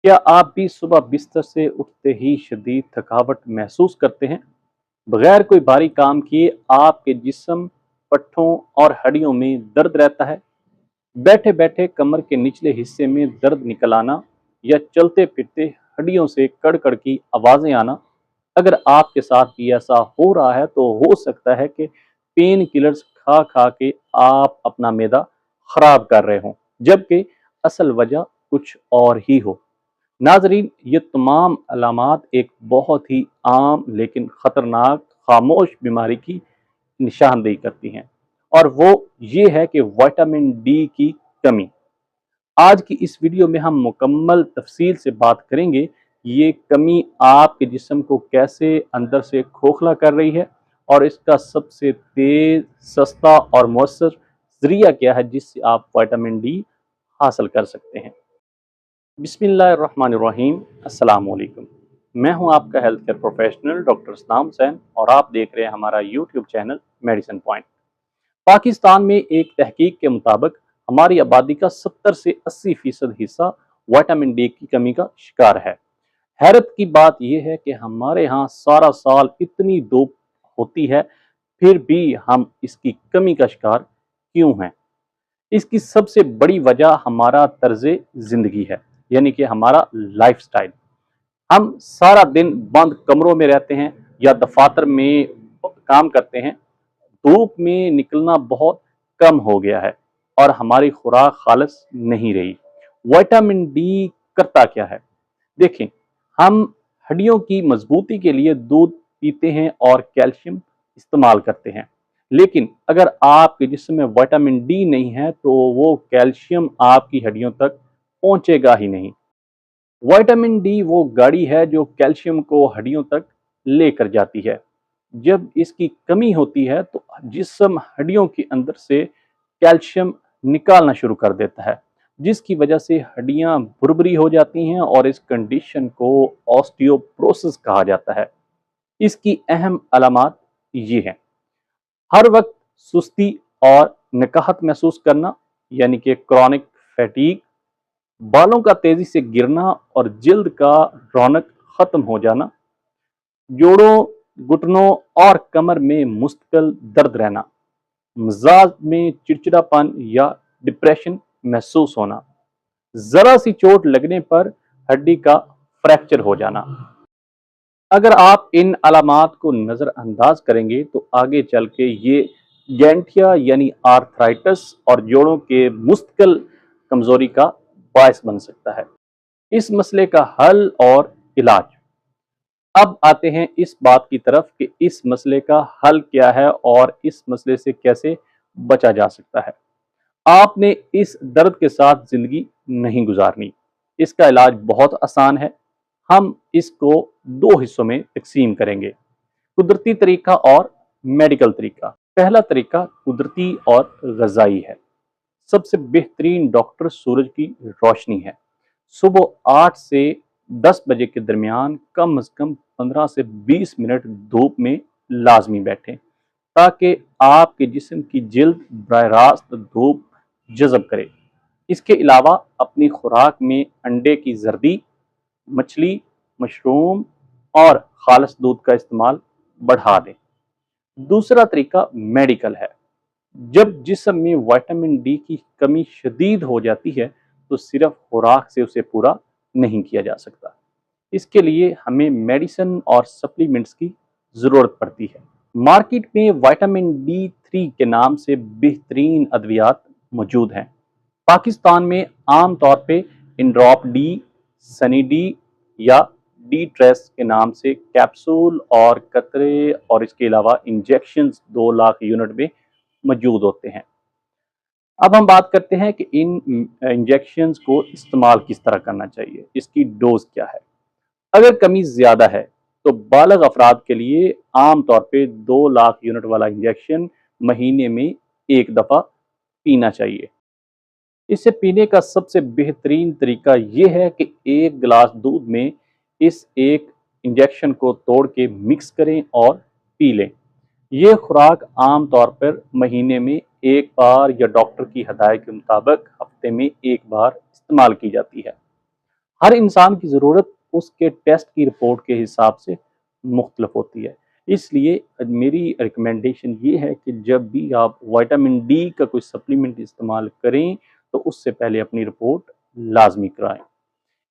क्या आप भी सुबह बिस्तर से उठते ही शदीद थकावट महसूस करते हैं? बगैर कोई भारी काम किए आपके जिस्म, पट्ठों और हड्डियों में दर्द रहता है? बैठे बैठे कमर के निचले हिस्से में दर्द निकल आना या चलते फिरते हड्डियों से कड़कड़ की आवाज़ें आना। अगर आपके साथ भी ऐसा हो रहा है तो हो सकता है कि पेन किलर्स खा खा के आप अपना मैदा खराब कर रहे हों, जबकि असल वजह कुछ और ही हो। नाजरीन, ये तमाम अलामात एक बहुत ही आम लेकिन ख़तरनाक खामोश बीमारी की निशानदेही करती हैं, और वो ये है कि विटामिन डी की कमी। आज की इस वीडियो में हम मुकम्मल तफसील से बात करेंगे ये कमी आपके जिस्म को कैसे अंदर से खोखला कर रही है, और इसका सबसे तेज, सस्ता और मौसर ज़रिया क्या है जिससे आप विटामिन डी हासिल कर सकते हैं। बिस्मिल्लाहिर्रहमानिर्रहीम। अस्सलाम वालेकुम। मैं हूं आपका health care professional doctor Sanam Hussain, और आप देख रहे हैं हमारा YouTube channel medicine point. Pakistan में एक तहकीक के मुताबिक हमारी आबादी का 70 से 80% हिस्सा विटामिन डी की कमी का शिकार है। हैरत की बात यह है कि हमारे यहाँ सारा साल इतनी धूप होती है, फिर भी हम इसकी कमी का शिकार क्यों हैं? इसकी सबसे बड़ी वजह हमारा तर्ज ज़िंदगी है, यानी कि हमारा लाइफस्टाइल। हम सारा दिन बंद कमरों में रहते हैं या दफातर में काम करते हैं। धूप में निकलना बहुत कम हो गया है और हमारी खुराक खालिस नहीं रही। विटामिन डी करता क्या है? देखें, हम हड्डियों की मजबूती के लिए दूध पीते हैं और कैल्शियम इस्तेमाल करते हैं, लेकिन अगर आपके जिस्म में विटामिन डी नहीं है तो वो कैल्शियम आपकी हड्डियों तक पहुंचेगा ही नहीं। विटामिन डी वो गाड़ी है जो कैल्शियम को हड्डियों तक लेकर जाती है। जब इसकी कमी होती है तो जिस्म हड्डियों के अंदर से कैल्शियम निकालना शुरू कर देता है, जिसकी वजह से हड्डियां भुरभुरी हो जाती हैं, और इस कंडीशन को ऑस्टियोप्रोसिस कहा जाता है। इसकी अहम अलामात ये हैं: हर वक्त सुस्ती और नकाहत महसूस करना, यानी कि क्रॉनिक फैटीग, बालों का तेजी से गिरना और जल्द का रौनक खत्म हो जाना, जोड़ों, घुटनों और कमर में मुस्तकिल दर्द रहना, मिजाज में चिड़चिड़ापन या डिप्रेशन महसूस होना, जरा सी चोट लगने पर हड्डी का फ्रैक्चर हो जाना। अगर आप इन अलामात को नज़रअंदाज करेंगे तो आगे चल के ये गैंठिया यानी आर्थराइटिस और जोड़ों के मुस्तकिल कमजोरी का बायस बन सकता है। इस मसले का हल और इलाज। अब आते हैं इस बात की तरफ कि इस मसले का हल क्या है और इस मसले से कैसे बचा जा सकता है। आपने इस दर्द के साथ जिंदगी नहीं गुजारनी। इसका इलाज बहुत आसान है। हम इसको दो हिस्सों में तकसीम करेंगे: कुदरती तरीका और मेडिकल तरीका। पहला तरीका कुदरती और ग़िज़ाई है। सबसे बेहतरीन डॉक्टर सूरज की रोशनी है। सुबह 8 से 10 बजे के दरमियान कम से कम 15 से 20 मिनट धूप में लाजमी बैठें, ताकि आपके जिस्म की जिल्द बराह रास्त धूप जज़ब करे। इसके अलावा अपनी खुराक में अंडे की जर्दी, मछली, मशरूम और खालिस दूध का इस्तेमाल बढ़ा दें। दूसरा तरीका मेडिकल है। जब जिस्म में विटामिन डी की कमी शदीद हो जाती है तो सिर्फ खुराक से उसे पूरा नहीं किया जा सकता। इसके लिए हमें मेडिसिन और सप्लीमेंट्स की ज़रूरत पड़ती है। मार्केट में विटामिन डी 3 के नाम से बेहतरीन अद्वियात मौजूद हैं। पाकिस्तान में आम तौर पे इंड्रॉप डी, सनी डी या डी ट्रेस के नाम से कैप्सूल और कतरे और इसके अलावा इंजेक्शंस 2 लाख यूनिट में मौजूद होते हैं। अब हम बात करते हैं कि इन इंजेक्शंस को इस्तेमाल किस तरह करना चाहिए, इसकी डोज क्या है। अगर कमी ज़्यादा है तो बालग अफराद के लिए आम तौर पे 2 लाख यूनिट वाला इंजेक्शन महीने में एक दफ़ा पीना चाहिए। इसे पीने का सबसे बेहतरीन तरीका ये है कि एक गिलास दूध में इस एक इंजेक्शन को तोड़ के मिक्स करें और पी लें। ये खुराक आम तौर पर महीने में एक बार या डॉक्टर की हदायत के मुताबिक हफ्ते में एक बार इस्तेमाल की जाती है। ہر انسان کی ضرورت اس کے ٹیسٹ کی رپورٹ کے حساب سے مختلف ہوتی ہے، اس لیے میری ریکمنڈیشن یہ ہے کہ جب بھی آپ وائٹامن ڈی کا کوئی سپلیمنٹ استعمال کریں تو اس سے پہلے اپنی رپورٹ لازمی کرائیں۔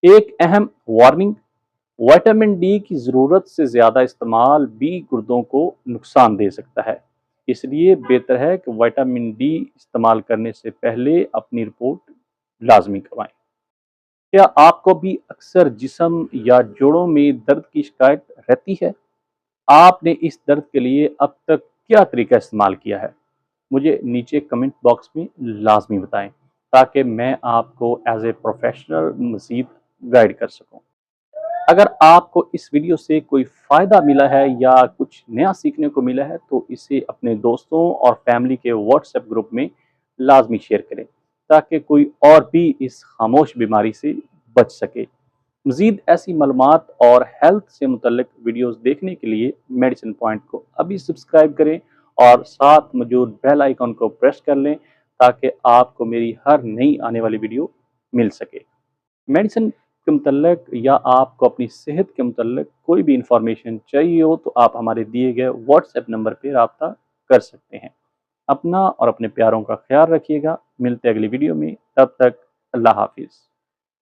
ایک اہم وارننگ: وائٹامن ڈی کی ضرورت سے زیادہ استعمال بھی گردوں کو نقصان دے سکتا ہے، اس لیے بہتر ہے کہ وائٹامن ڈی استعمال کرنے سے پہلے اپنی رپورٹ لازمی کروائیں۔ کیا آپ کو بھی اکثر جسم یا جوڑوں میں درد کی شکایت رہتی ہے؟ آپ نے اس درد کے لیے اب تک کیا طریقہ استعمال کیا ہے؟ مجھے نیچے کمنٹ باکس میں لازمی بتائیں تاکہ میں آپ کو ایز اے پروفیشنل مزید گائیڈ کر سکوں۔ اگر آپ کو اس ویڈیو سے کوئی فائدہ ملا ہے یا کچھ نیا سیکھنے کو ملا ہے تو اسے اپنے دوستوں اور فیملی کے واٹس ایپ گروپ میں لازمی شیئر کریں تاکہ کوئی اور بھی اس خاموش بیماری سے بچ سکے۔ مزید ایسی معلومات اور ہیلتھ سے متعلق ویڈیوز دیکھنے کے لیے میڈیسن پوائنٹ کو ابھی سبسکرائب کریں اور ساتھ موجود بیل آئیکن کو پریس کر لیں تاکہ آپ کو میری ہر نئی آنے والی ویڈیو مل سکے۔ میڈیسن کے متعلق یا آپ کو اپنی صحت کے متعلق کوئی بھی انفارمیشن چاہیے ہو تو آپ ہمارے دیے گئے واٹس ایپ نمبر پہ رابطہ کر سکتے ہیں۔ اپنا اور اپنے پیاروں کا خیال رکھیے گا۔ ملتے اگلی ویڈیو میں، تب تک اللہ حافظ۔